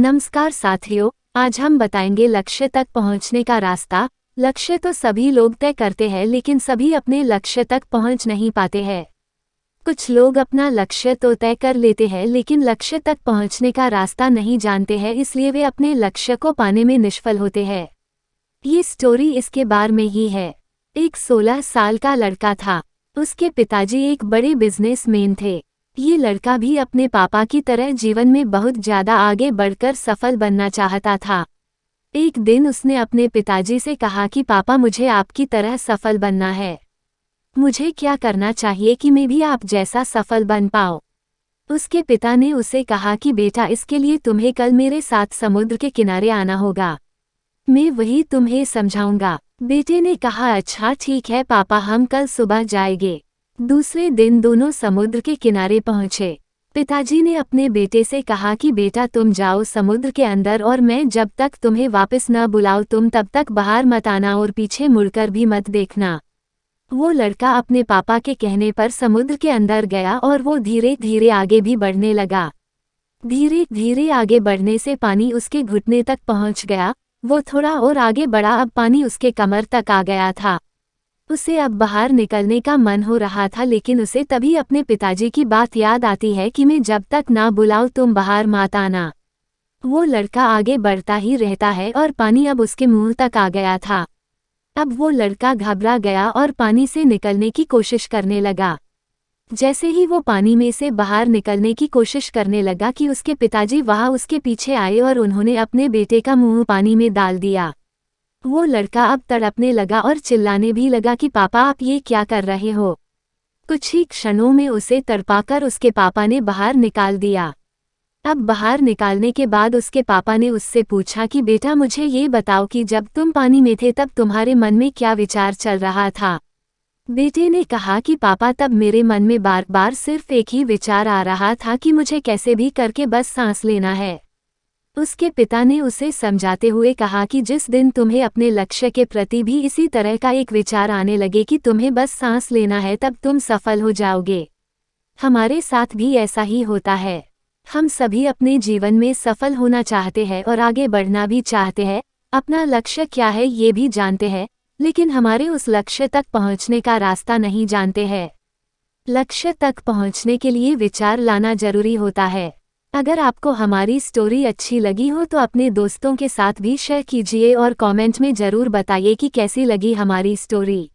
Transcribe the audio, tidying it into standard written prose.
नमस्कार साथियों, आज हम बताएंगे लक्ष्य तक पहुंचने का रास्ता। लक्ष्य तो सभी लोग तय करते हैं, लेकिन सभी अपने लक्ष्य तक पहुंच नहीं पाते हैं। कुछ लोग अपना लक्ष्य तो तय कर लेते हैं, लेकिन लक्ष्य तक पहुंचने का रास्ता नहीं जानते हैं, इसलिए वे अपने लक्ष्य को पाने में निष्फल होते हैं। ये स्टोरी इसके बारे में ही है। एक 16 साल का लड़का था। उसके पिताजी एक बड़े बिजनेसमैन थे। ये लड़का भी अपने पापा की तरह जीवन में बहुत ज्यादा आगे बढ़कर सफल बनना चाहता था। एक दिन उसने अपने पिताजी से कहा कि पापा, मुझे आपकी तरह सफल बनना है। मुझे क्या करना चाहिए कि मैं भी आप जैसा सफल बन पाऊं? उसके पिता ने उसे कहा कि बेटा, इसके लिए तुम्हें कल मेरे साथ समुद्र के किनारे आना होगा। मैं वही तुम्हें समझाऊंगा। बेटे ने कहा, अच्छा ठीक है पापा, हम कल सुबह जाएंगे। दूसरे दिन दोनों समुद्र के किनारे पहुंचे। पिताजी ने अपने बेटे से कहा कि बेटा, तुम जाओ समुद्र के अंदर और मैं जब तक तुम्हें वापस न बुलाऊं तुम तब तक बाहर मत आना और पीछे मुड़कर भी मत देखना। वो लड़का अपने पापा के कहने पर समुद्र के अंदर गया और वो धीरे धीरे आगे भी बढ़ने लगा। धीरे धीरे आगे बढ़ने से पानी उसके घुटने तक पहुंच गया। वो थोड़ा और आगे बढ़ा, अब पानी उसके कमर तक आ गया था। उसे अब बाहर निकलने का मन हो रहा था, लेकिन उसे तभी अपने पिताजी की बात याद आती है कि मैं जब तक ना बुलाऊं तुम बाहर मत आना। वो लड़का आगे बढ़ता ही रहता है और पानी अब उसके मुंह तक आ गया था। अब वो लड़का घबरा गया और पानी से निकलने की कोशिश करने लगा। जैसे ही वो पानी में से बाहर निकलने की कोशिश करने लगा कि उसके पिताजी वहां उसके पीछे आए और उन्होंने अपने बेटे का मुंह पानी में डाल दिया। वो लड़का अब तड़पने लगा और चिल्लाने भी लगा कि पापा, आप ये क्या कर रहे हो? कुछ ही क्षणों में उसे तड़पाकर उसके पापा ने बाहर निकाल दिया। अब बाहर निकालने के बाद उसके पापा ने उससे पूछा कि बेटा, मुझे ये बताओ कि जब तुम पानी में थे तब तुम्हारे मन में क्या विचार चल रहा था? बेटे ने कहा कि पापा, तब मेरे मन में बार बार सिर्फ एक ही विचार आ रहा था कि मुझे कैसे भी करके बस सांस लेना है। उसके पिता ने उसे समझाते हुए कहा कि जिस दिन तुम्हें अपने लक्ष्य के प्रति भी इसी तरह का एक विचार आने लगे कि तुम्हें बस सांस लेना है, तब तुम सफल हो जाओगे। हमारे साथ भी ऐसा ही होता है। हम सभी अपने जीवन में सफल होना चाहते हैं और आगे बढ़ना भी चाहते हैं। अपना लक्ष्य क्या है ये भी जानते हैं, लेकिन हमारे उस लक्ष्य तक पहुंचने का रास्ता नहीं जानते हैं। लक्ष्य तक पहुंचने के लिए विचार लाना जरूरी होता है। अगर आपको हमारी स्टोरी अच्छी लगी हो तो अपने दोस्तों के साथ भी शेयर कीजिए और कमेंट में ज़रूर बताइए कि कैसी लगी हमारी स्टोरी।